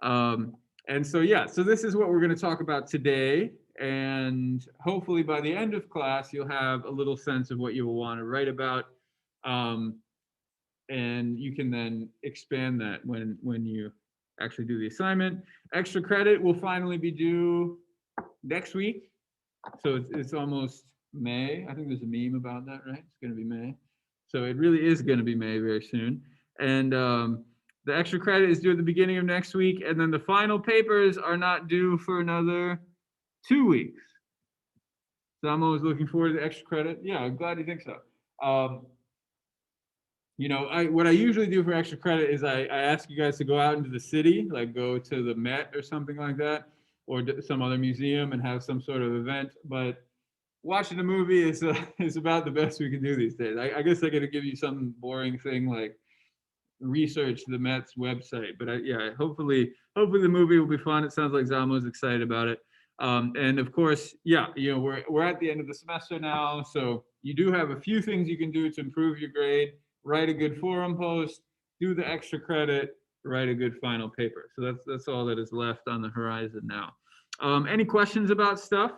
And so, yeah, so this is what we're going to talk about today. And hopefully by the end of class, you'll have a little sense of what you will want to write about. And you can then expand that when you actually do the assignment. Extra credit will finally be due next week. So it's almost May. I think there's a meme about that, right? It's going to be May. So it really is going to be May very soon. And the extra credit is due at the beginning of next week. And then the final papers are not due for another 2 weeks. So I'm always looking forward to the extra credit. Yeah, I'm glad you think so. What I usually do for extra credit is I ask you guys to go out into the city, like go to the Met or something like that, or some other museum and have some sort of event. But watching a movie is about the best we can do these days. I guess I got to give you some boring thing like research the Mets website. But hopefully the movie will be fun. It sounds like Zamo's excited about it. And of course, we're at the end of the semester now, so you do have a few things you can do to improve your grade. Write a good forum post, do the extra credit, write a good final paper. So that's all that is left on the horizon now. Any questions about stuff?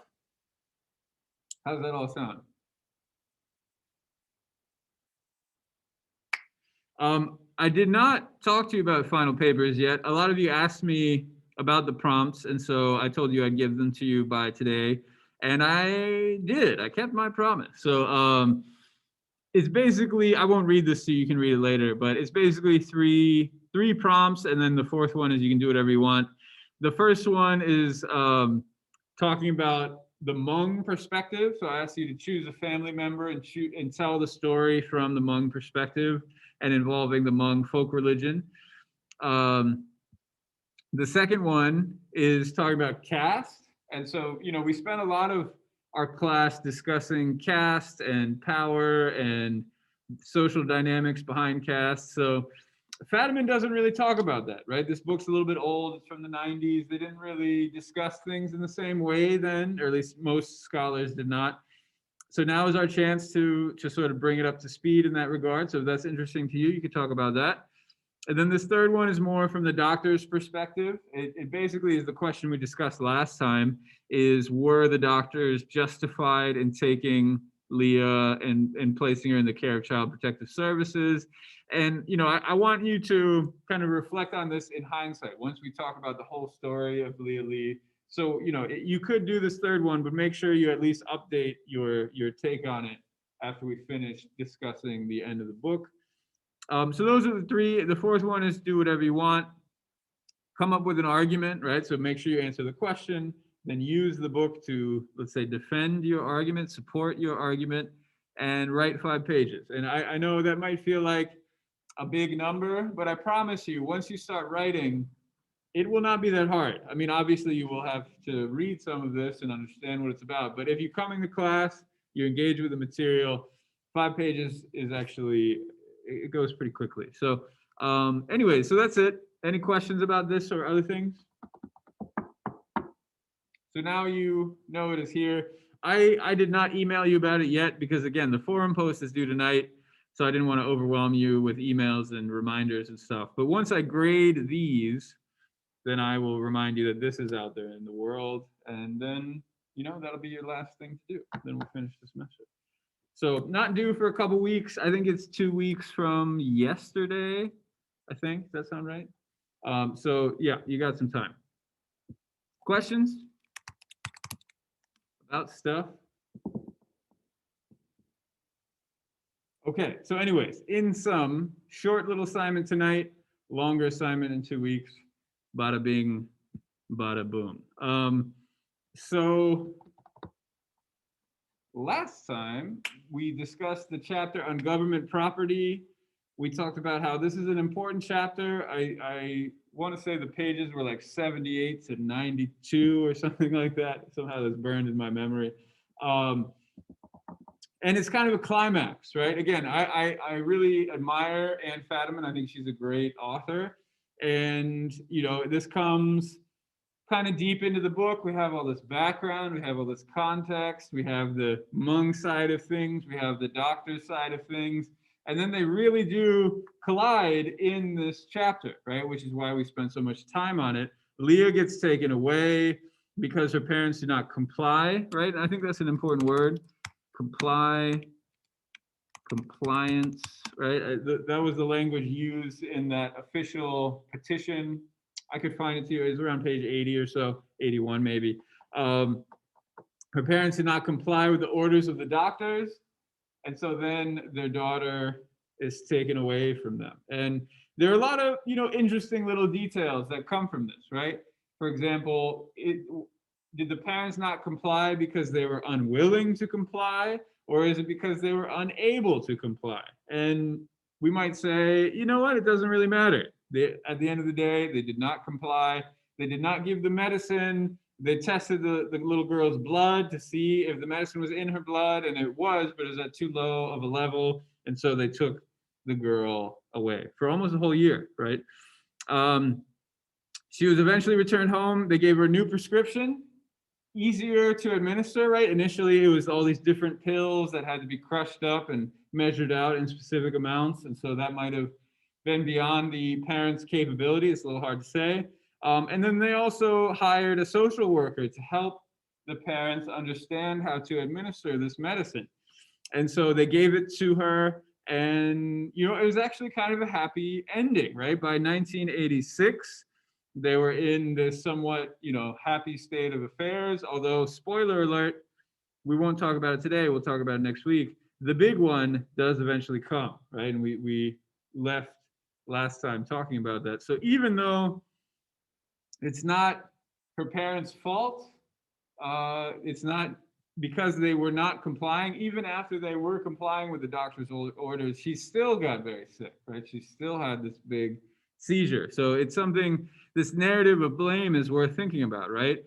How's that all sound? I did not talk to you about final papers yet. A lot of you asked me about the prompts, and so I told you I'd give them to you by today, and I did. I kept my promise. So it's basically, I won't read this so you can read it later, but it's basically three prompts, and then the fourth one is you can do whatever you want. The first one is talking about the Hmong perspective. So I asked you to choose a family member and tell the story from the Hmong perspective and involving the Hmong folk religion. The second one is talking about caste. And so, we spent a lot of our class discussing caste and power and social dynamics behind caste. So Fadiman doesn't really talk about that, right? This book's a little bit old. It's from the 90s. They didn't really discuss things in the same way then, or at least most scholars did not. So now is our chance to sort of bring it up to speed in that regard. So if that's interesting to you, you could talk about that. And then this third one is more from the doctor's perspective. It basically is the question we discussed last time, is were the doctors justified in taking Leah and placing her in the care of Child Protective Services? And, I want you to kind of reflect on this in hindsight once we talk about the whole story of Leah Lee. So, you could do this third one, but make sure you at least update your take on it after we finish discussing the end of the book. So those are the three. The fourth one is do whatever you want. Come up with an argument, right? So make sure you answer the question, then use the book to, let's say, defend your argument, support your argument, and write 5 pages. And I know that might feel like a big number, but I promise you, once you start writing, it will not be that hard. I mean, obviously you will have to read some of this and understand what it's about, but if you come into class, you engage with the material, 5 pages is actually, it goes pretty quickly. So anyway, so that's it. Any questions about this or other things? So now you know it is here. I did not email you about it yet because, again, the forum post is due tonight, so I didn't want to overwhelm you with emails and reminders and stuff. But once I grade these, then I will remind you that this is out there in the world, and then, that'll be your last thing to do. Then we'll finish the semester. So not due for a couple weeks. I think it's 2 weeks from yesterday, I think. Does that sound right? So yeah, you got some time. Questions about stuff? Okay, so anyways, in sum, short little assignment tonight, longer assignment in 2 weeks. Bada bing, bada boom. So last time we discussed the chapter on government property. We talked about how this is an important chapter. I want to say the pages were like 78 to 92 or something like that. Somehow that's burned in my memory. And it's kind of a climax, right? Again, I really admire Anne Fadiman. I think she's a great author. And, this comes kind of deep into the book. We have all this background, we have all this context, we have the Hmong side of things, we have the doctor side of things, And then they really do collide in this chapter, right? Which is why we spent so much time on it. Leah gets taken away because her parents do not comply, right? And I think that's an important word. Comply, compliance, right? That was the language used in that official petition. I could find it to you. It's around page 80 or so, 81 maybe. Her parents did not comply with the orders of the doctors, and so then their daughter is taken away from them. And there are a lot of interesting little details that come from this, right? For example, did the parents not comply because they were unwilling to comply, or is it because they were unable to comply? And we might say, you know what, it doesn't really matter. At the end of the day, they did not comply. They did not give the medicine. They tested the little girl's blood to see if the medicine was in her blood, and it was, but it was at too low of a level. And so they took the girl away for almost a whole year, right? She was eventually returned home. They gave her a new prescription, easier to administer, right? Initially, it was all these different pills that had to be crushed up and measured out in specific amounts. And so that might have been beyond the parents' capability. It's a little hard to say. And then they also hired a social worker to help the parents understand how to administer this medicine. And so they gave it to her, and it was actually kind of a happy ending, right? By 1986, they were in this somewhat, happy state of affairs. Although, spoiler alert, we won't talk about it today. We'll talk about it next week. The big one does eventually come, right? And we left last time talking about that. So even though it's not her parents' fault, it's not because they were not complying. Even after they were complying with the doctor's orders, she still got very sick, right? She still had this big seizure. So it's something, this narrative of blame is worth thinking about, right?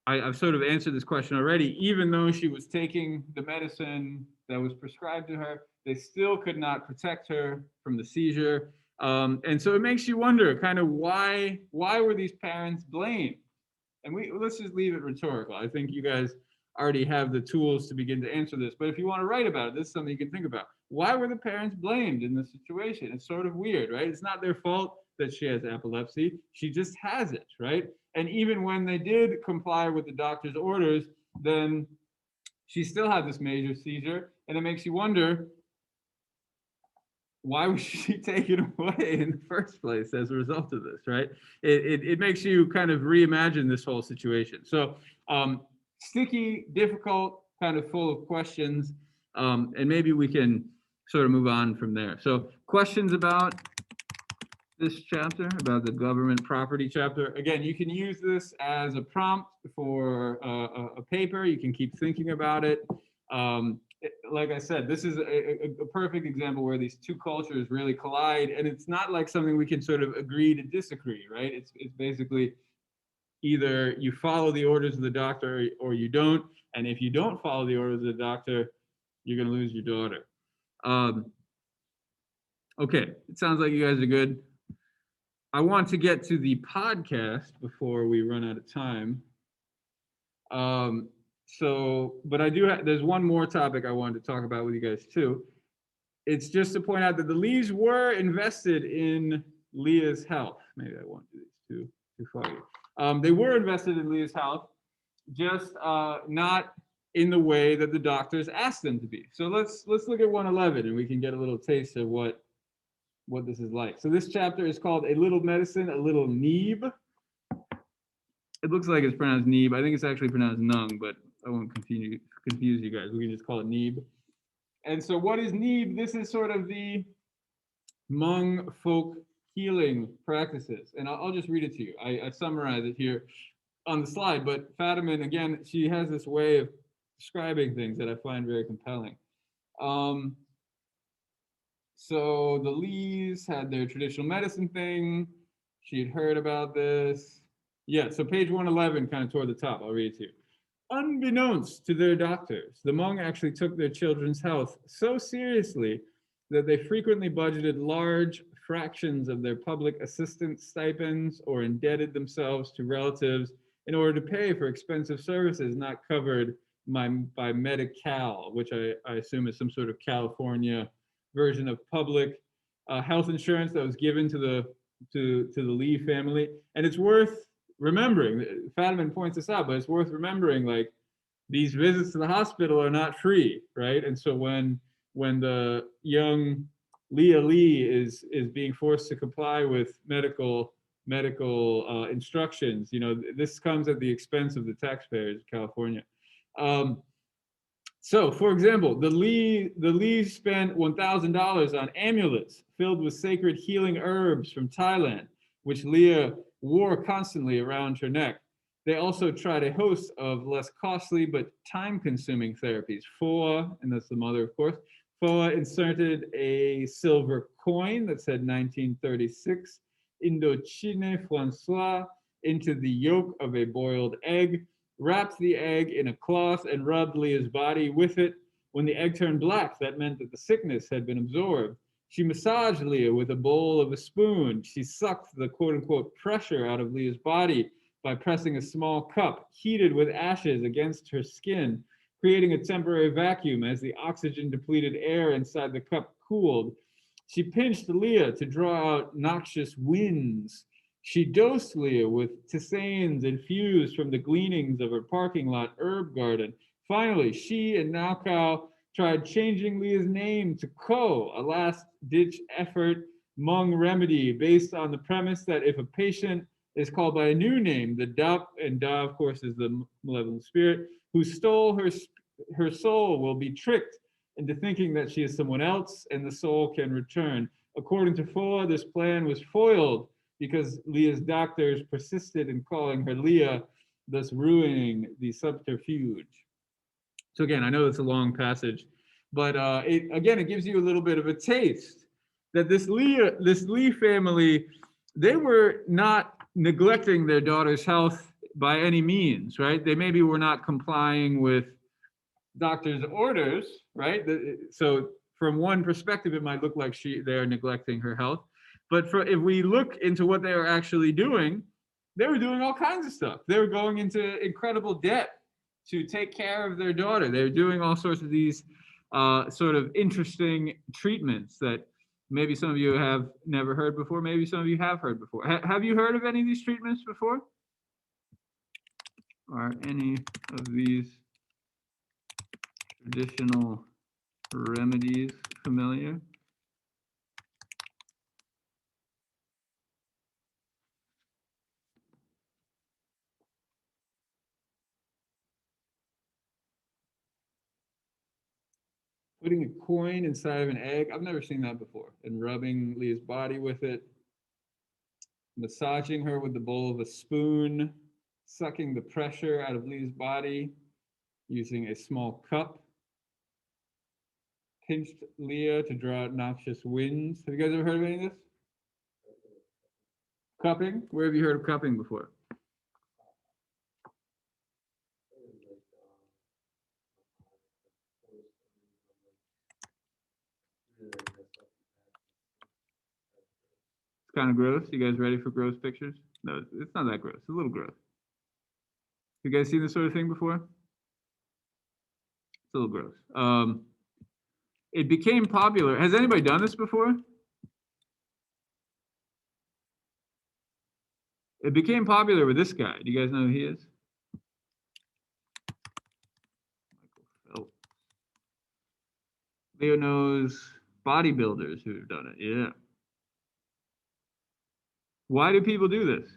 I've sort of answered this question already. Even though she was taking the medicine that was prescribed to her, they still could not protect her from the seizure. And so it makes you wonder kind of why were these parents blamed? And let's just leave it rhetorical. I think you guys already have the tools to begin to answer this. But if you want to write about it, this is something you can think about. Why were the parents blamed in this situation? It's sort of weird, right? It's not their fault that she has epilepsy. She just has it, right? And even when they did comply with the doctor's orders, then she still had this major seizure. And it makes you wonder, why was she taken away in the first place as a result of this, right? It makes you kind of reimagine this whole situation. So sticky, difficult, kind of full of questions, and maybe we can sort of move on from there. So questions about this chapter, about the government property chapter. Again, you can use this as a prompt for a paper. You can keep thinking about it. Like I said, this is a perfect example where these two cultures really collide, and it's not like something we can sort of agree to disagree, right? It's basically either you follow the orders of the doctor or you don't, and if you don't follow the orders of the doctor, you're going to lose your daughter. Okay, it sounds like you guys are good. I want to get to the podcast before we run out of time. But I do have, there's one more topic I wanted to talk about with you guys too. It's just to point out that the Lees were invested in Leah's health. Maybe I won't do this too far. They were invested in Leah's health, just not in the way that the doctors asked them to be. So let's look at 111 and we can get a little taste of what this is like. So this chapter is called A Little Medicine, a Little Neeb. It looks like it's pronounced Neeb. I think it's actually pronounced Nung, but I won't confuse you guys. We can just call it Neeb. And so what is Neeb? This is sort of the Hmong folk healing practices. And I'll just read it to you. I summarize it here on the slide, but Fatiman, again, she has this way of describing things that I find very compelling. So the Lees had their traditional medicine thing. She had heard about this. Yeah, so page 111, kind of toward the top, I'll read it to you. Unbeknownst to their doctors, the Hmong actually took their children's health so seriously that they frequently budgeted large fractions of their public assistance stipends or indebted themselves to relatives in order to pay for expensive services not covered by Medi-Cal, which I assume is some sort of California version of public health insurance that was given to the Lee family. And it's worth remembering. Fadiman points this out, but it's worth remembering, like, these visits to the hospital are not free, right? And so when the young Leah Lee is being forced to comply with medical instructions, this comes at the expense of the taxpayers of California. So, for example, the Lees spent $1,000 on amulets filled with sacred healing herbs from Thailand, which Leah wore constantly around her neck. They also tried a host of less costly but time-consuming therapies. Foa, and that's the mother, of course. Foa inserted a silver coin that said 1936 Indochine Francois into the yolk of a boiled egg, wrapped the egg in a cloth, and rubbed Leah's body with it. When the egg turned black, that meant that the sickness had been absorbed. She massaged Leah with a bowl of a spoon. She sucked the quote-unquote pressure out of Leah's body by pressing a small cup heated with ashes against her skin, creating a temporary vacuum as the oxygen-depleted air inside the cup cooled. She pinched Leah to draw out noxious winds. She dosed Leah with tisanes infused from the gleanings of her parking lot herb garden. Finally, she and Naokao tried changing Leah's name to Ko, a last-ditch effort Hmong remedy based on the premise that if a patient is called by a new name, the Da, and Da, of course, is the malevolent spirit, who stole her soul will be tricked into thinking that she is someone else and the soul can return. According to Foa, this plan was foiled because Leah's doctors persisted in calling her Leah, thus ruining the subterfuge. So again, I know it's a long passage, but it gives you a little bit of a taste that this Lee family, they were not neglecting their daughter's health by any means, right? They maybe were not complying with doctor's orders, right? So from one perspective, it might look like they're neglecting her health. But if we look into what they were actually doing, they were doing all kinds of stuff. They were going into incredible debt to take care of their daughter. They were doing all sorts of these sort of interesting treatments that maybe some of you have never heard before. Maybe some of you have heard before. Have you heard of any of these treatments before? Are any of these traditional remedies familiar? Putting a coin inside of an egg. I've never seen that before. And rubbing Leah's body with it. Massaging her with the bowl of a spoon. Sucking the pressure out of Leah's body using a small cup. Pinched Leah to draw out noxious winds. Have you guys ever heard of any of this? Cupping? Where have you heard of cupping before? It's kind of gross. You guys ready for gross pictures? No, it's not that gross. It's a little gross. You guys seen this sort of thing before? It's a little gross. It became popular. Has anybody done this before? It became popular with this guy. Do you guys know who he is? Michael Phelps. Leo knows bodybuilders who have done it. Yeah. Why do people do this?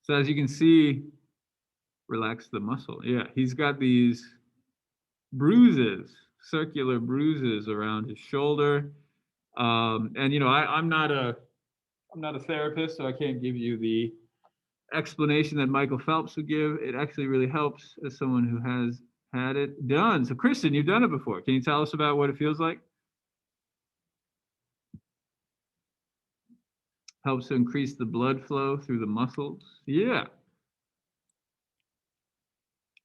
So as you can see, relax the muscle. Yeah, he's got these bruises, circular bruises around his shoulder. And I'm not a therapist, so I can't give you the explanation that Michael Phelps would give. It actually really helps as someone who has had it done. So Kristen, you've done it before. Can you tell us about what it feels like? Helps to increase the blood flow through the muscles. Yeah.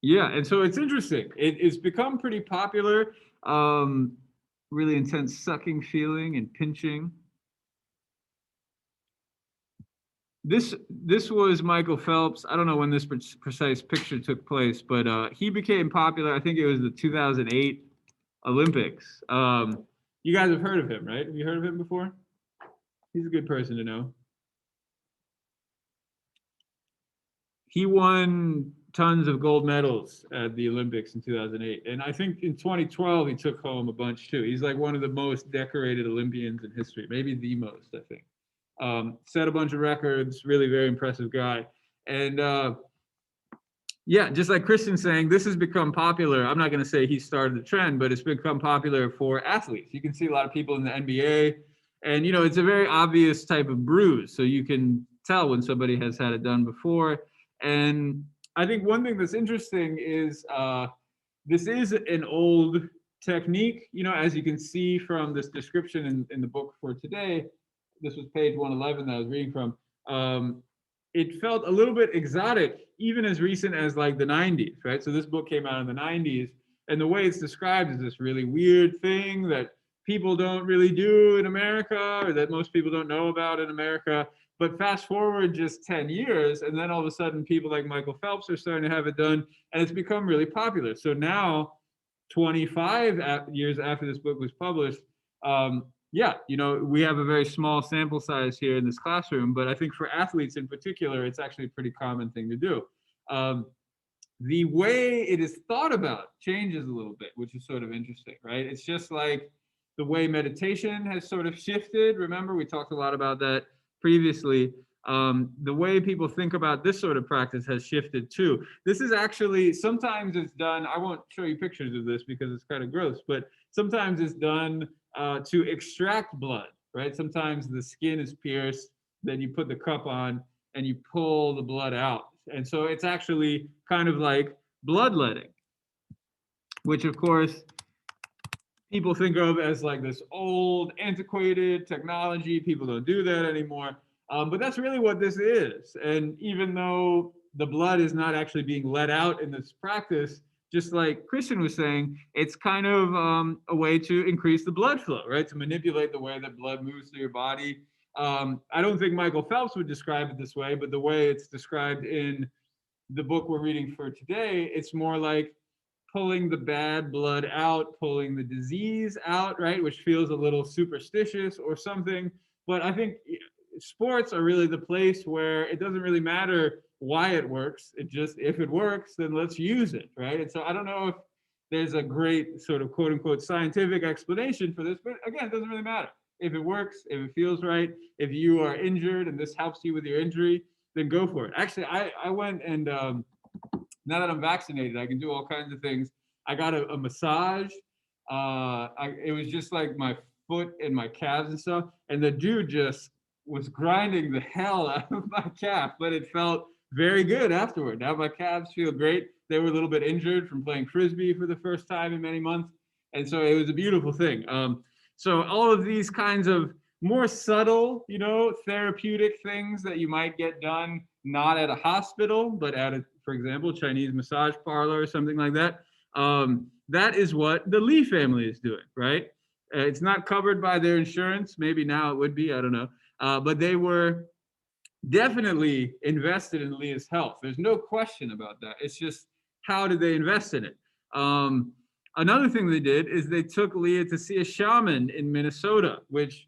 Yeah, and so it's interesting. It's become pretty popular. Really intense sucking feeling and pinching. this was Michael Phelps. I don't know when this precise picture took place, but he became popular. I think it was the 2008 Olympics. You guys have heard of him, right? Have you heard of him before? He's a good person to know. He won tons of gold medals at the Olympics in 2008. And I think in 2012, he took home a bunch too. He's like one of the most decorated Olympians in history, maybe the most, I think. Set a bunch of records, really very impressive guy. And yeah, just like Christian's saying, this has become popular. I'm not going to say he started the trend, but it's become popular for athletes. You can see a lot of people in the NBA, and it's a very obvious type of bruise. So you can tell when somebody has had it done before. And I think one thing that's interesting is this is an old technique. As you can see from this description in the book for today, this was page 111 that I was reading from. It felt a little bit exotic, even as recent as like the 90s, right? So this book came out in the 90s, and the way it's described is this really weird thing that people don't really do in America, or that most people don't know about in America. But fast forward just 10 years, and then all of a sudden people like Michael Phelps are starting to have it done, and it's become really popular. So now, 25 years after this book was published, yeah, we have a very small sample size here in this classroom, but I think for athletes in particular, it's actually a pretty common thing to do. The way it is thought about changes a little bit, which is sort of interesting, right? It's just like the way meditation has sort of shifted. Remember, we talked a lot about that previously. The way people think about this sort of practice has shifted too. This is actually, sometimes it's done, I won't show you pictures of this because it's kind of gross, but sometimes it's done to extract blood, right? Sometimes the skin is pierced, then you put the cup on and you pull the blood out. And so it's actually kind of like bloodletting, which of course people think of as like this old, antiquated technology. People don't do that anymore. But that's really what this is. And even though the blood is not actually being let out in this practice, just like Christian was saying, it's kind of a way to increase the blood flow, right? To manipulate the way that blood moves through your body. I don't think Michael Phelps would describe it this way, but the way it's described in the book we're reading for today, it's more like pulling the bad blood out, pulling the disease out, right? Which feels a little superstitious or something. But I think sports are really the place where it doesn't really matter why it works. It just, if it works, then let's use it, right? And so I don't know if there's a great sort of quote unquote scientific explanation for this, but again, it doesn't really matter. If it works, if it feels right, if you are injured and this helps you with your injury, then go for it. Actually, I went and now that I'm vaccinated, I can do all kinds of things. I got a massage. It was just like my foot and my calves and stuff, and the dude just was grinding the hell out of my calf, but it felt very good afterward. Now my calves feel great. They were a little bit injured from playing Frisbee for the first time in many months. And so it was a beautiful thing. So all of these kinds of more subtle, therapeutic things that you might get done, not at a hospital, but at a, for example, Chinese massage parlor or something like that. That is what the Lee family is doing, right? It's not covered by their insurance. Maybe now it would be, I don't know. But they were definitely invested in Leah's health. There's no question about that. It's just, how did they invest in it? Another thing they did is they took Leah to see a shaman in Minnesota, which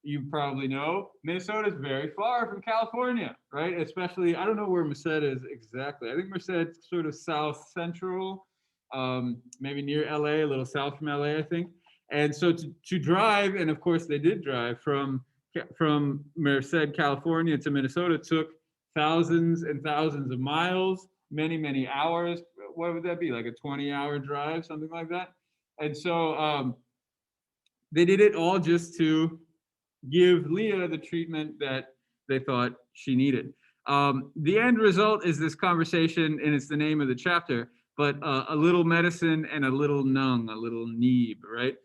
you probably know. Minnesota is very far from California, right? Especially, I don't know where Merced is exactly. I think Merced is sort of south central, maybe near LA, a little south from LA, I think. And so to drive, and of course they did drive from Merced, California to Minnesota, took thousands and thousands of miles, many, many hours. What would that be? Like a 20-hour drive, something like that. And so they did it all just to give Leah the treatment that they thought she needed. The end result is this conversation, and it's the name of the chapter, but a little medicine and a little nung, a little neeb, right?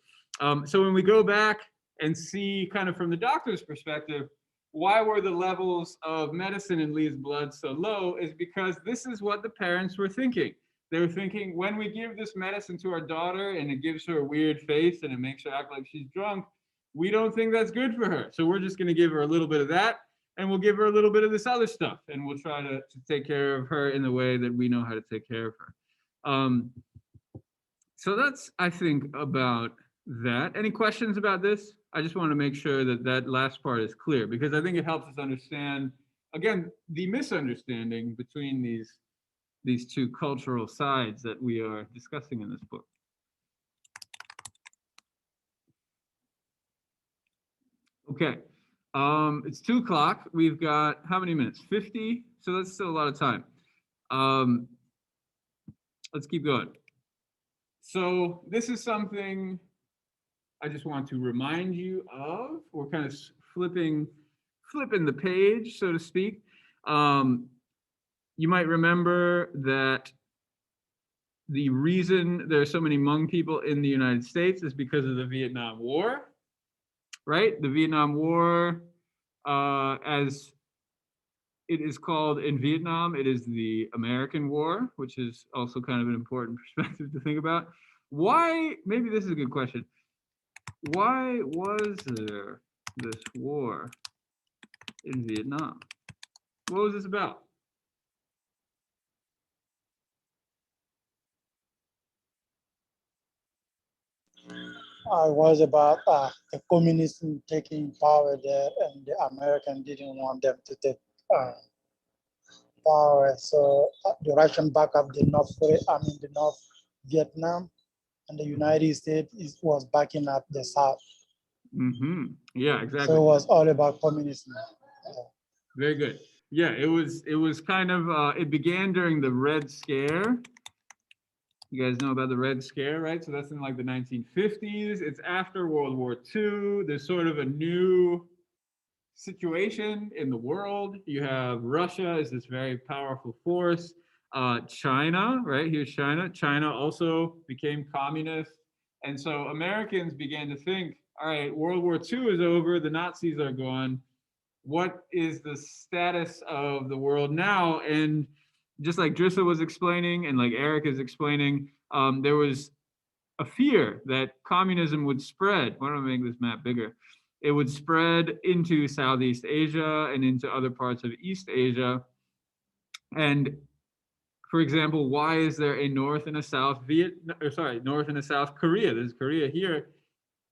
So when we go back and see kind of from the doctor's perspective, why were the levels of medicine in Leah's blood so low is because this is what the parents were thinking. They were thinking, when we give this medicine to our daughter and it gives her a weird face and it makes her act like she's drunk, we don't think that's good for her. So we're just going to give her a little bit of that. and we'll give her a little bit of this other stuff, and we'll try to take care of her in the way that we know how to take care of her. So that's, I think, about that. Any questions about this? I just want to make sure that that last part is clear, because I think it helps us understand, again, the misunderstanding between these two cultural sides that we are discussing in this book. Okay, it's 2 o'clock. We've got how many minutes? 50. So that's still a lot of time. Let's keep going. So this is something I just want to remind you of. We're kind of flipping the page, so to speak. You might remember that the reason there are so many Hmong people in the United States is because of the Vietnam War, right? The Vietnam War, as it is called in Vietnam, it is the American War, which is also kind of an important perspective to think about. Why, maybe this is a good question. Why was there this war in Vietnam? What was this about? Was about the communism taking power there, and the American didn't want them to take power. So the Russian back up the North Vietnam, and the United States was backing up the South. Mm-hmm. Yeah, exactly. So it was all about communism. Very good. Yeah, it was kind of, it began during the Red Scare. You guys know about the Red Scare, right? So that's in like the 1950s. It's after World War II. There's sort of a new situation in the world. You have Russia as this very powerful force. China, right? Here's China. China also became communist. And so Americans began to think, all right, World War II is over. The Nazis are gone. What is the status of the world now? And just like Drissa was explaining, and like Eric is explaining, there was a fear that communism would spread. Why don't I make this map bigger? It would spread into Southeast Asia and into other parts of East Asia. And for example, why is there a North and a South North and a South Korea? There's Korea here.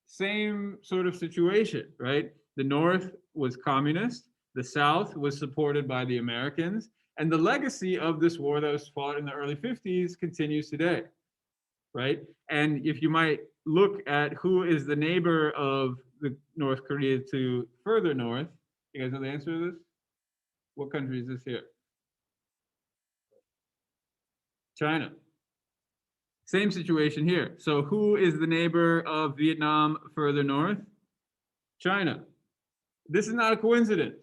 Same sort of situation, right? The North was communist. The South was supported by the Americans. And the legacy of this war that was fought in the early 50s continues today, right? And if you might look at who is the neighbor of the North Korea to further north, you guys know the answer to this? What country is this here? China. Same situation here. So who is the neighbor of Vietnam further north? China. This is not a coincidence,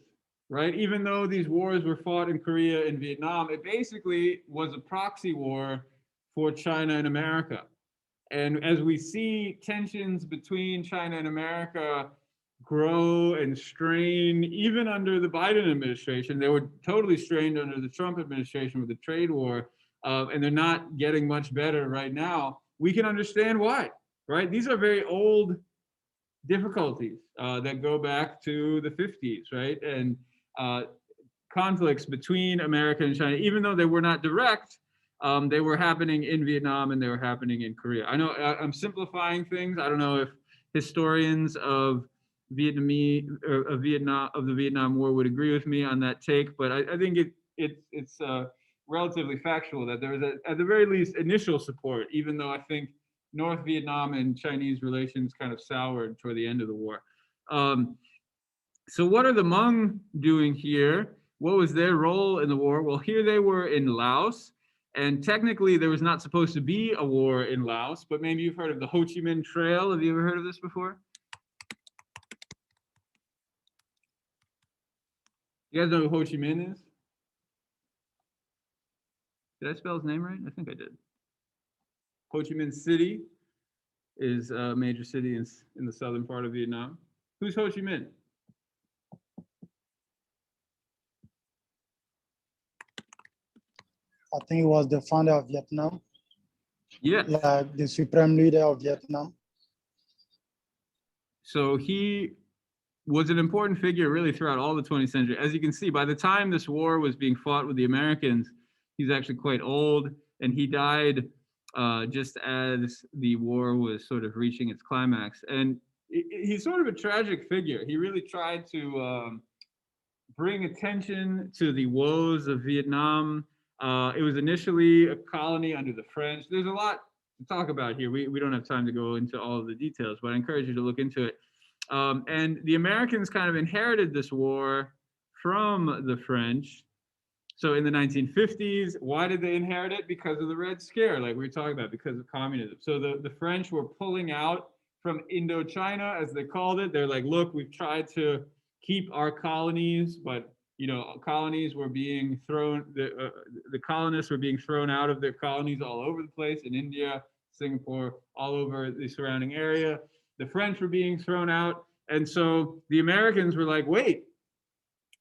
right? Even though these wars were fought in Korea and Vietnam, it basically was a proxy war for China and America. And as we see tensions between China and America grow and strain, even under the Biden administration, they were totally strained under the Trump administration with the trade war, and they're not getting much better right now. We can understand why, right? These are very old difficulties that go back to the 50s, right? And conflicts between America and China, even though they were not direct, they were happening in Vietnam and they were happening in Korea. I know I'm simplifying things. I don't know if historians of the Vietnam War would agree with me on that take, but I think it's relatively factual that there was at the very least initial support, even though I think North Vietnam and Chinese relations kind of soured toward the end of the war. So what are the Hmong doing here? What was their role in the war? Well, here they were in Laos, and technically there was not supposed to be a war in Laos, but maybe you've heard of the Ho Chi Minh Trail. Have you ever heard of this before? You guys know who Ho Chi Minh is? Did I spell his name right? I think I did. Ho Chi Minh City is a major city in the southern part of Vietnam. Who's Ho Chi Minh? I think he was the founder of Vietnam. Yeah. Like the supreme leader of Vietnam. So he was an important figure really throughout all the 20th century. As you can see, by the time this war was being fought with the Americans, he's actually quite old, and he died just as the war was sort of reaching its climax. And he's sort of a tragic figure. He really tried to bring attention to the woes of Vietnam. It was initially a colony under the French. There's a lot to talk about here. We don't have time to go into all of the details, but I encourage you to look into it. And the Americans kind of inherited this war from the French. So in the 1950s, why did they inherit it? Because of the Red Scare, like we were talking about, because of communism. So the French were pulling out from Indochina, as they called it. They're like, look, we've tried to keep our colonies, but colonies were being thrown, the colonists were being thrown out of their colonies all over the place, in India, Singapore, all over the surrounding area. The French were being thrown out. And so the Americans were like, wait,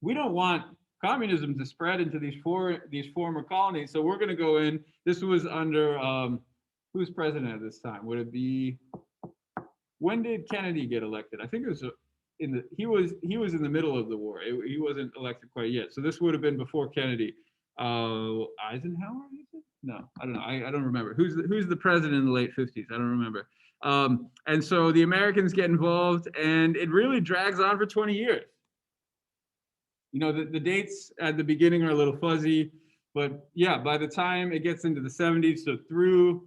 we don't want communism to spread into these former colonies. So we're going to go in. This was under, who's president at this time? Would it be, when did Kennedy get elected? I think it was he was in the middle of the war. He wasn't elected quite yet. So this would have been before Kennedy. Eisenhower? No, I don't know. I don't remember. Who's the president in the late 50s? I don't remember. And so the Americans get involved, and it really drags on for 20 years. You know, the dates at the beginning are a little fuzzy, but yeah, by the time it gets into the 70s, so through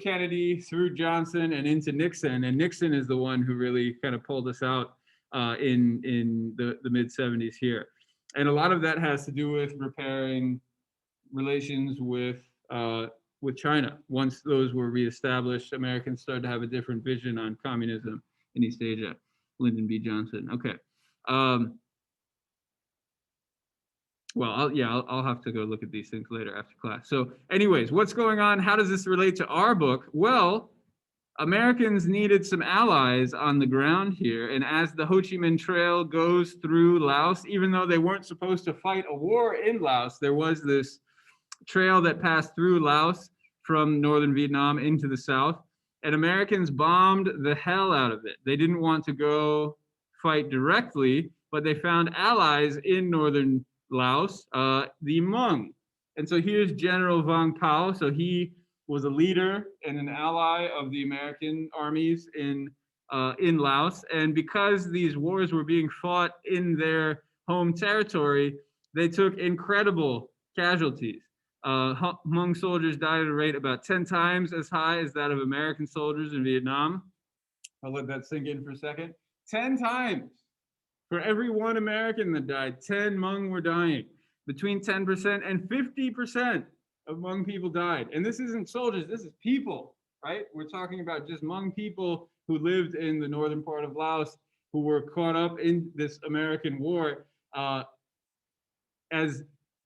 Kennedy, through Johnson, and into Nixon, and Nixon is the one who really kind of pulled us out in the mid 70s here. And a lot of that has to do with repairing relations with China. Once those were reestablished, Americans started to have a different vision on communism in East Asia. Lyndon B. Johnson. Okay. Well, I'll have to go look at these things later after class. So anyways, what's going on? How does this relate to our book? Well, Americans needed some allies on the ground here. And as the Ho Chi Minh Trail goes through Laos, even though they weren't supposed to fight a war in Laos, there was this trail that passed through Laos from northern Vietnam into the south. And Americans bombed the hell out of it. They didn't want to go fight directly, but they found allies in northern Laos, the Hmong. And so here's General Vang Pao. So he was a leader and an ally of the American armies in Laos. And because these wars were being fought in their home territory, they took incredible casualties. Hmong soldiers died at a rate about 10 times as high as that of American soldiers in Vietnam. I'll let that sink in for a second. 10 times. For every one American that died, 10 Hmong were dying. Between 10% and 50% of Hmong people died. And this isn't soldiers, this is people, right? We're talking about just Hmong people who lived in the northern part of Laos, who were caught up in this American war. As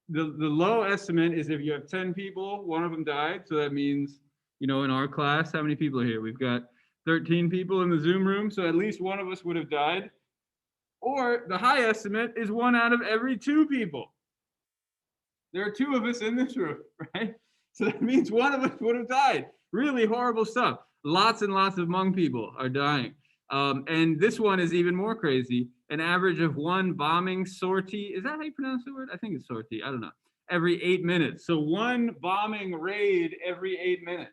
the low estimate is, if you have 10 people, one of them died. So that means, you know, in our class, how many people are here? We've got 13 people in the Zoom room. So at least one of us would have died. Or the high estimate is 1 out of every 2 people. There are 2 of us in this room, right? So that means one of us would have died. Really horrible stuff. Lots and lots of Hmong people are dying. And this one is even more crazy. An average of 1 bombing sortie. Is that how you pronounce the word? I think it's sortie. I don't know. Every 8 minutes. So 1 bombing raid every 8 minutes.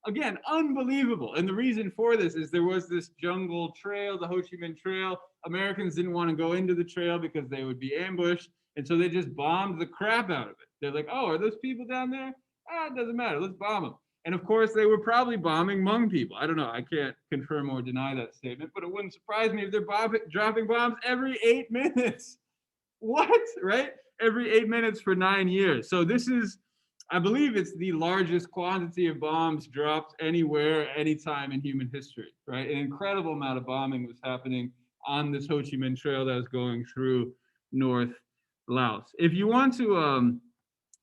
Again, unbelievable. And the reason for this is there was this jungle trail, the Ho Chi Minh Trail. Americans didn't want to go into the trail because they would be ambushed. And so they just bombed the crap out of it. They're like, oh, are those people down there? It doesn't matter. Let's bomb them. And of course, they were probably bombing Hmong people. I don't know. I can't confirm or deny that statement, but it wouldn't surprise me if they're dropping bombs every 8 minutes. What? Right? Every 8 minutes for 9 years. So this is, I believe it's the largest quantity of bombs dropped anywhere, anytime in human history, right? An incredible amount of bombing was happening on this Ho Chi Minh Trail that was going through North Laos. If you want to,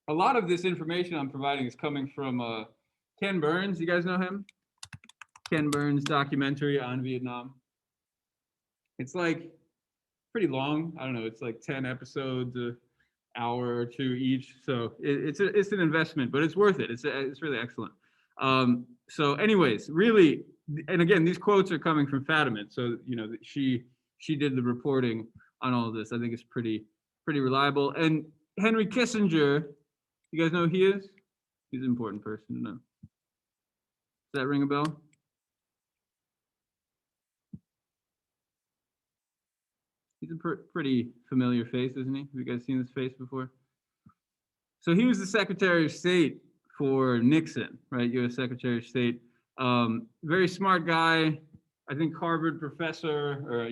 a lot of this information I'm providing is coming from Ken Burns. You guys know him? Ken Burns' documentary on Vietnam. It's like pretty long. I don't know. It's like 10 episodes, an hour or 2 each. So it's an investment, but it's worth it. It's really excellent. So anyways, really, and again, these quotes are coming from Fatima. So, you know, she she did the reporting on all of this. I think it's pretty reliable. And Henry Kissinger, you guys know who he is? He's an important person to know. Does that ring a bell? He's a pretty familiar face, isn't he? Have you guys seen this face before? So he was the Secretary of State for Nixon, right? U.S. Secretary of State. Very smart guy. I think Harvard professor, or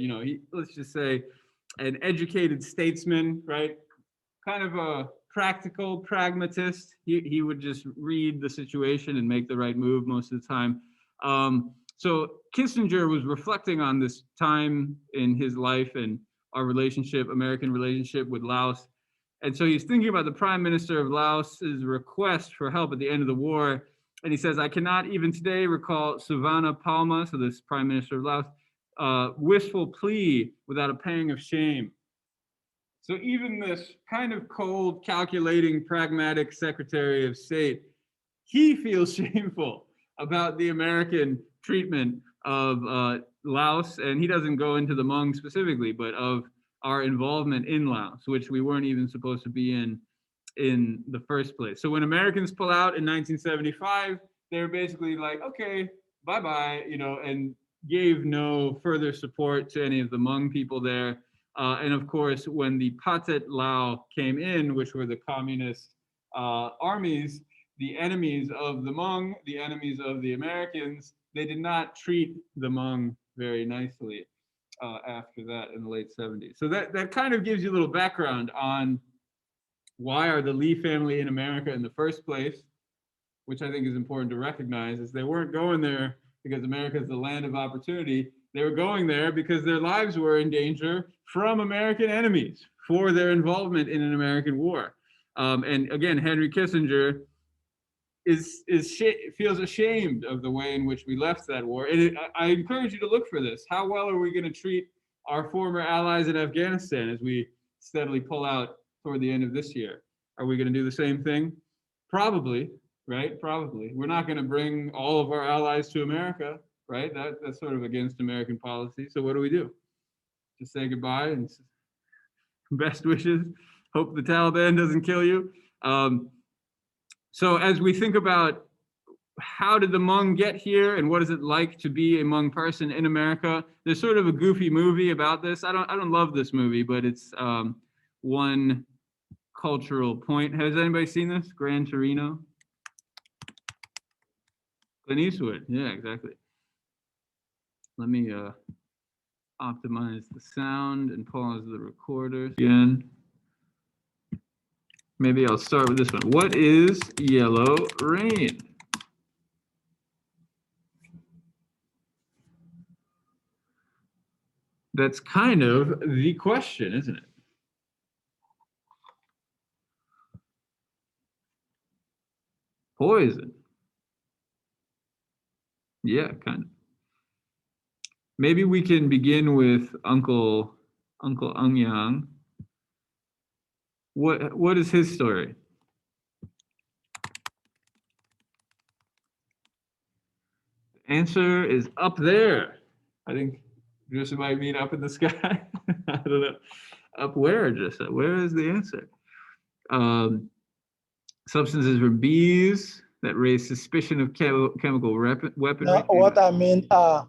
let's just say an educated statesman, right? Kind of a practical pragmatist. He would just read the situation and make the right move most of the time. So Kissinger was reflecting on this time in his life and our relationship, American relationship with Laos. And so he's thinking about the prime minister of Laos's request for help at the end of the war. And he says, I cannot even today recall Savannah Palma, so this prime minister of Laos, wistful plea without a pang of shame. So even this kind of cold, calculating, pragmatic Secretary of State, he feels shameful about the American treatment of Laos. And he doesn't go into the Hmong specifically, but of our involvement in Laos, which we weren't even supposed to be in the first place. So when Americans pull out in 1975, they're basically like, okay, bye-bye, and gave no further support to any of the Hmong people there. And of course, when the Pathet Lao came in, which were the communist armies, the enemies of the Hmong, the enemies of the Americans, they did not treat the Hmong very nicely after that in the late 70s. So that kind of gives you a little background on why are the Lee family in America in the first place, which I think is important to recognize, is they weren't going there because America is the land of opportunity. They were going there because their lives were in danger from American enemies for their involvement in an American war. And again, Henry Kissinger feels ashamed of the way in which we left that war. And I encourage you to look for this. How well are we going to treat our former allies in Afghanistan as we steadily pull out toward the end of this year? Are we going to do the same thing? Probably, right? Probably. We're not going to bring all of our allies to America, right? That's sort of against American policy. So what do? Just say goodbye and best wishes. Hope the Taliban doesn't kill you. So as we think about how did the Hmong get here and what is it like to be a Hmong person in America, there's sort of a goofy movie about this. I don't love this movie, but it's one cultural point. Has anybody seen this? Gran Torino? Clint Eastwood. Yeah, exactly. Let me optimize the sound and pause the recorder again. Maybe I'll start with this one. What is yellow rain? That's kind of the question, isn't it? Poison. Yeah, kind of. Maybe we can begin with Uncle Angyang. What is his story? The answer is up there. I think Joseph might mean up in the sky. I don't know. Up where, Joseph? Where is the answer? Substances from bees that raise suspicion of chemical weaponry. No, what I mean, I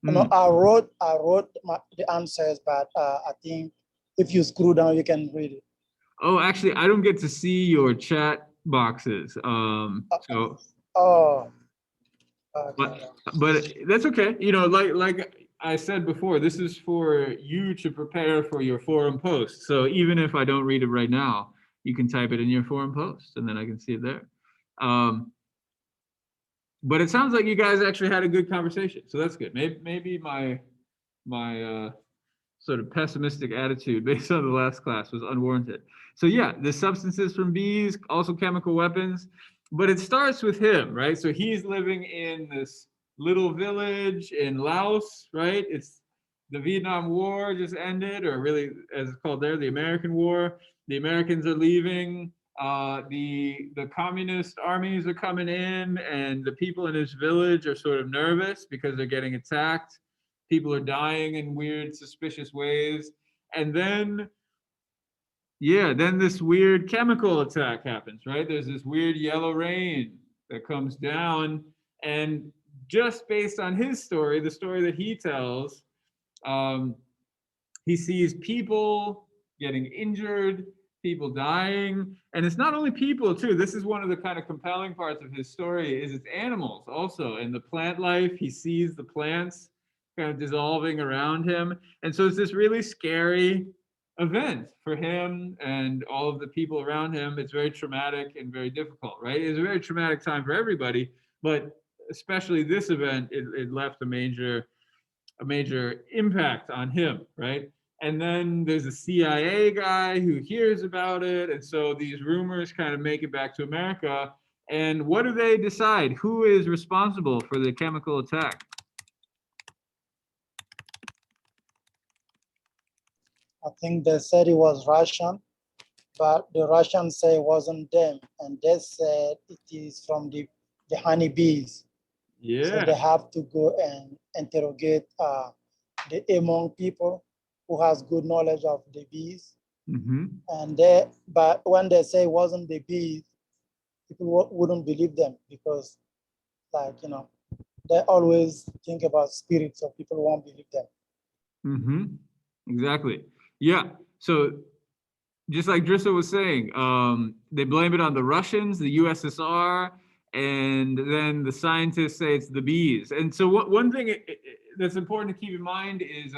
wrote the answers, but I think if you scroll down, you can read it. Oh, actually, I don't get to see your chat boxes. So. Oh. Okay. But that's okay. Like I said before, this is for you to prepare for your forum post. So even if I don't read it right now, you can type it in your forum post, and then I can see it there. But it sounds like you guys actually had a good conversation, so that's good. Maybe my sort of pessimistic attitude based on the last class was unwarranted. So yeah, the substances from bees, also chemical weapons, but it starts with him, right? So he's living in this little village in Laos, right? It's the Vietnam War just ended, or really, as it's called there, the American War. The Americans are leaving. The communist armies are coming in, and the people in his village are sort of nervous because they're getting attacked. People are dying in weird, suspicious ways. And then, yeah, then this weird chemical attack happens, right? There's this weird yellow rain that comes down. And just based on his story, the story that he tells, um, he sees people getting injured, people dying, and it's not only people too. This is one of the kind of compelling parts of his story is it's animals also, and the plant life. He sees the plants kind of dissolving around him, and so it's this really scary event for him and all of the people around him. It's very traumatic and very difficult, right? It's a very traumatic time for everybody, but especially this event, it left a major impact on him, right? And then there's a CIA guy who hears about it, and so these rumors kind of make it back to America. And what do they decide? Who is responsible for the chemical attack? I think they said it was Russian, but the Russians say it wasn't them, and they said it is from the honeybees. So they Yeah. have to go and interrogate the Hmong people who has good knowledge of the bees. Mm-hmm. But when they say it wasn't the bees, people wouldn't believe them because, like, they always think about spirits, so people won't believe them. Mm-hmm. Exactly. Yeah. So just like Drissa was saying, they blame it on the Russians, the USSR, and then the scientists say it's the bees. And so one thing that's important to keep in mind is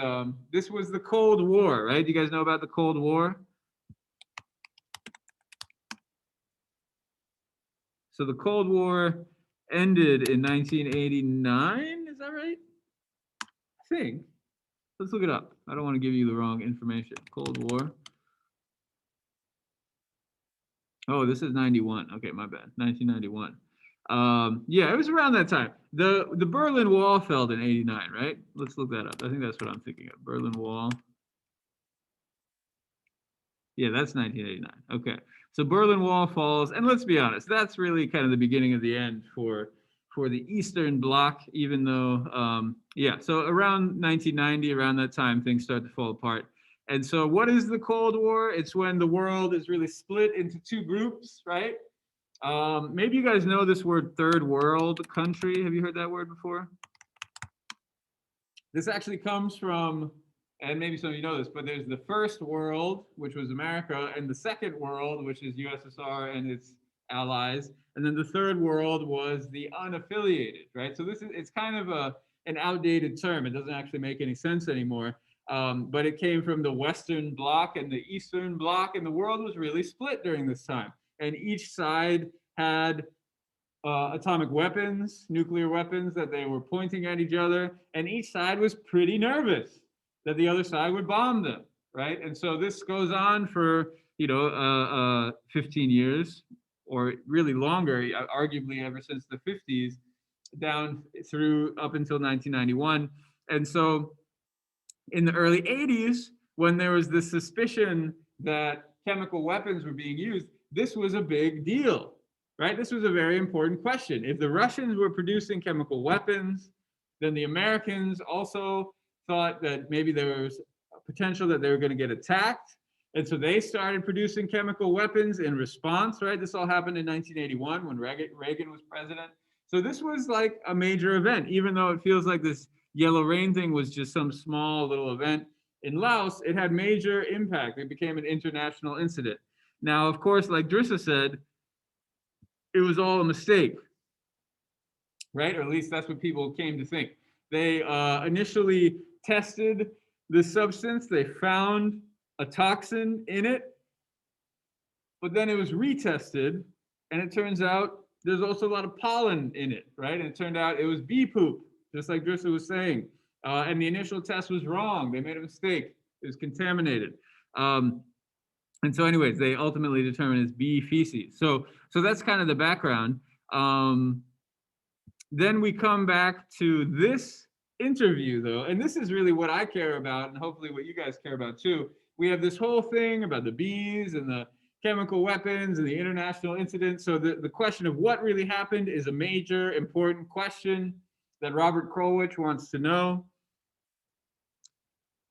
this was the Cold War, right? Do you guys know about the Cold War? So the Cold War ended in 1989, is that right? I think. Let's look it up. I don't want to give you the wrong information. Cold War. Oh, this is 91. Okay, my bad. 1991. Yeah, it was around that time. The Berlin Wall fell in 89, right? Let's look that up. I think that's what I'm thinking of. Berlin Wall. Yeah, that's 1989. Okay. So Berlin Wall falls, and let's be honest, that's really kind of the beginning of the end for the Eastern Bloc, even though yeah, so around 1990, around that time, things start to fall apart. And so what is the Cold War? It's when the world is really split into two groups, right? Maybe you guys know this word third world country. Have you heard that word before? This actually comes from, and maybe some of you know this, but there's the first world, which was America, and the second world, which is USSR and its allies. And then the third world was the unaffiliated, right? So it's kind of an outdated term. It doesn't actually make any sense anymore. But it came from the Western Bloc and the Eastern Bloc, and the world was really split during this time. And each side had atomic weapons, nuclear weapons that they were pointing at each other, and each side was pretty nervous that the other side would bomb them, right? And so this goes on for 15 years, or really longer, arguably ever since the 50s, down through up until 1991. And so in the early 80s, when there was this suspicion that chemical weapons were being used, this was a big deal, right? This was a very important question. If the Russians were producing chemical weapons, then the Americans also thought that maybe there was a potential that they were going to get attacked. And so they started producing chemical weapons in response, right? This all happened in 1981 when Reagan was president. So this was like a major event, even though it feels like this yellow rain thing was just some small little event. In Laos, it had major impact. It became an international incident. Now, of course, like Drissa said, it was all a mistake, right? Or at least that's what people came to think. They initially tested the substance. They found a toxin in it, but then it was retested, and it turns out there's also a lot of pollen in it, right? And it turned out it was bee poop, just like Drissa was saying. And the initial test was wrong. They made a mistake. It was contaminated. And so anyways, they ultimately determined it's bee feces. So that's kind of the background. Then we come back to this interview, though, and this is really what I care about, and hopefully what you guys care about too. We have this whole thing about the bees and the chemical weapons and the international incident. So the question of what really happened is a major important question that Robert Krulwich wants to know.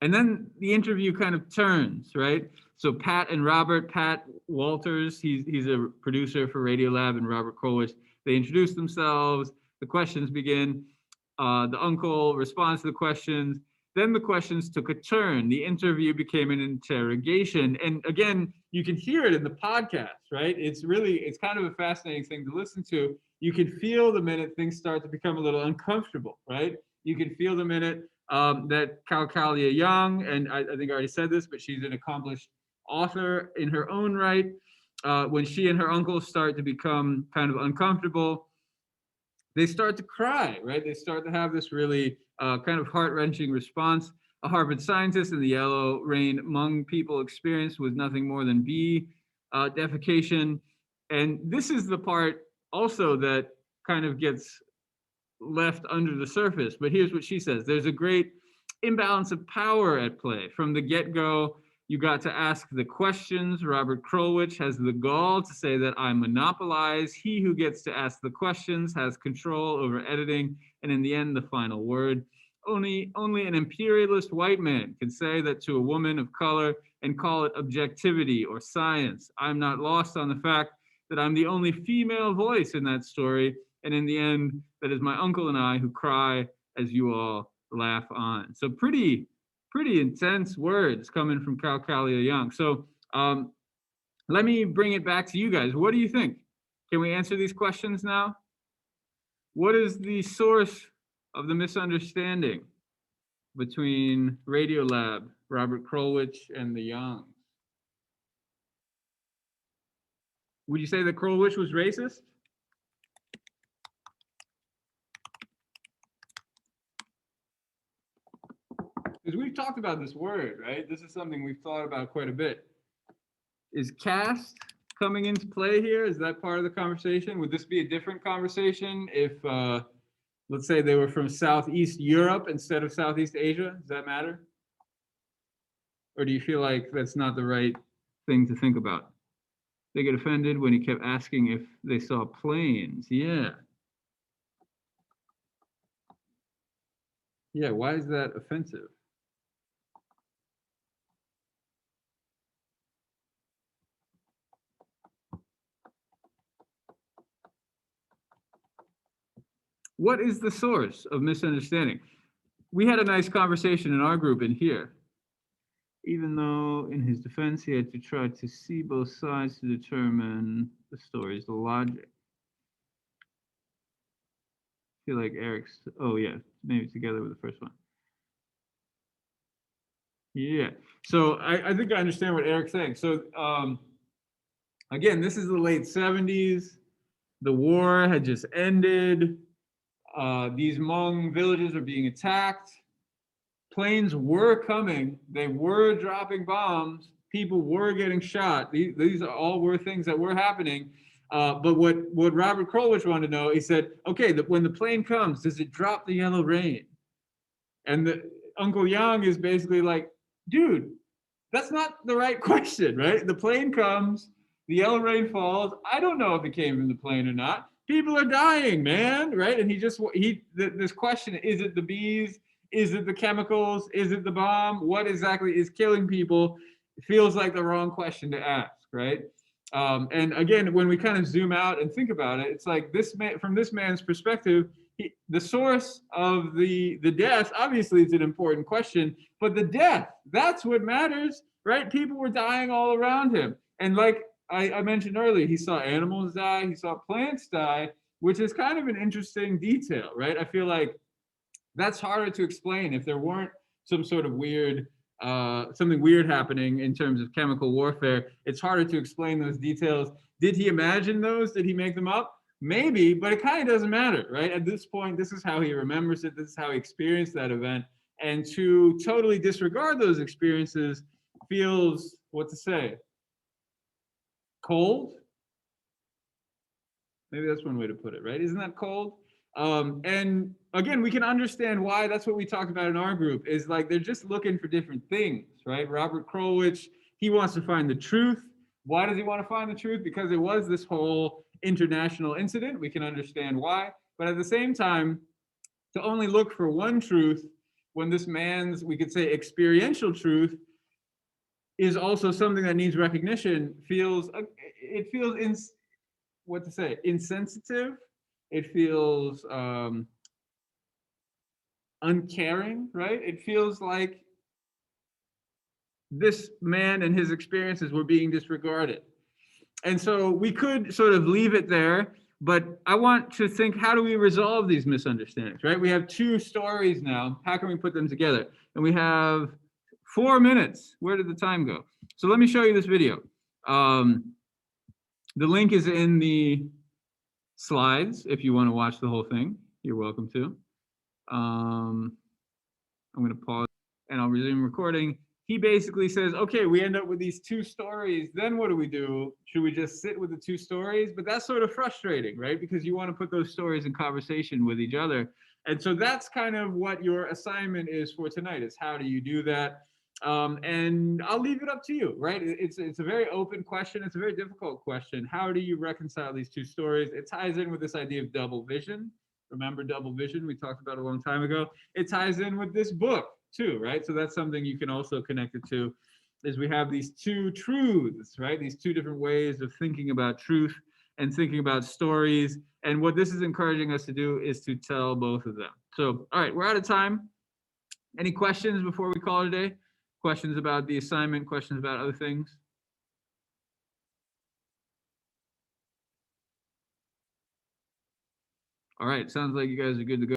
And then the interview kind of turns, right? So Pat and Robert, Pat Walters, he's a producer for Radiolab, and Robert Krulwich, they introduce themselves. The questions begin. The uncle responds to the questions. Then the questions took a turn. The interview became an interrogation. And again, you can hear it in the podcast, right? It's kind of a fascinating thing to listen to. You can feel the minute things start to become a little uncomfortable, right? You can feel the minute that Calcalia Young, and I think I already said this, but she's an accomplished author in her own right. When she and her uncle start to become kind of uncomfortable, they start to cry, right? They start to have this really kind of heart-wrenching response. A Harvard scientist in the yellow rain Hmong people experienced was nothing more than bee defecation. And this is the part also that kind of gets left under the surface. But here's what she says. There's a great imbalance of power at play. From the get-go, you got to ask the questions. Robert Krulwich has the gall to say that I monopolize. He who gets to ask the questions has control over editing, and in the end, the final word. Only an imperialist white man can say that to a woman of color and call it objectivity or science. I'm not lost on the fact that I'm the only female voice in that story, and in the end, that is my uncle and I who cry as you all laugh on. So pretty intense words coming from Calcalia Young. So let me bring it back to you guys. What do you think? Can we answer these questions now? What is the source of the misunderstanding between Radiolab, Robert Krulwich, and the Youngs? Would you say that Krulwich was racist? Because we've talked about this word, right? This is something we've thought about quite a bit. Is caste coming into play here? Is that part of the conversation? Would this be a different conversation if, let's say, they were from Southeast Europe instead of Southeast Asia? Does that matter? Or do you feel like that's not the right thing to think about? They get offended when he kept asking if they saw planes. Yeah. Yeah, why is that offensive? What is the source of misunderstanding? We had a nice conversation in our group in here. Even though in his defense, he had to try to see both sides to determine the story's logic. I feel like Eric's, oh yeah, maybe together with the first one. Yeah, so I think I understand what Eric's saying. So again, this is the late 70s. The war had just ended. These Hmong villages are being attacked. Planes were coming. They were dropping bombs. People were getting shot. These are all were things that were happening. But what Robert Krulwich wanted to know, he said, okay, when the plane comes, does it drop the yellow rain? And Uncle Yang is basically like, dude, that's not the right question, right? The plane comes, the yellow rain falls. I don't know if it came from the plane or not. People are dying, man, right? And this question, is it the bees? Is it the chemicals? Is it the bomb? What exactly is killing people? It feels like the wrong question to ask, right? And again, when we kind of zoom out and think about it, it's like this man, from this man's perspective, the source of the death, obviously it's an important question, but the death, that's what matters, right? People were dying all around him. And like I mentioned earlier, he saw animals die, he saw plants die, which is kind of an interesting detail, right? I feel like that's harder to explain if there weren't some sort of weird, something weird happening in terms of chemical warfare. It's harder to explain those details. Did he imagine those? Did he make them up? Maybe, but it kind of doesn't matter, right? At this point, this is how he remembers it. This is how he experienced that event. And to totally disregard those experiences feels, what to say, cold? Maybe that's one way to put it, right? Isn't that cold? And again, we can understand why. That's what we talked about in our group, is like they're just looking for different things, right? Robert Krulwich, he wants to find the truth. Why does he want to find the truth? Because it was this whole international incident. We can understand why. But at the same time, to only look for one truth when this man's, we could say, experiential truth is also something that needs recognition, feels it feels what to say, insensitive. It feels uncaring, right? It feels like this man and his experiences were being disregarded. And so we could sort of leave it there, but I want to think, how do we resolve these misunderstandings, right? We have two stories now. How can we put them together? And we have 4 minutes. Where did the time go? So let me show you this video. The link is in the slides. If you want to watch the whole thing, you're welcome to. I'm going to pause and I'll resume recording. He basically says, okay, we end up with these two stories. Then what do we do? Should we just sit with the two stories? But that's sort of frustrating, right? Because you want to put those stories in conversation with each other. And so that's kind of what your assignment is for tonight, is how do you do that? And I'll leave it up to you, right? It's a very open question. It's a very difficult question. How do you reconcile these two stories? It ties in with this idea of double vision. Remember double vision? We talked about it a long time ago. It ties in with this book too, right? So that's something you can also connect it to, is we have these two truths, right? These two different ways of thinking about truth and thinking about stories. And what this is encouraging us to do is to tell both of them. So, all right, we're out of time. Any questions before we call it a day? Questions about the assignment, questions about other things? All right, sounds like you guys are good to go.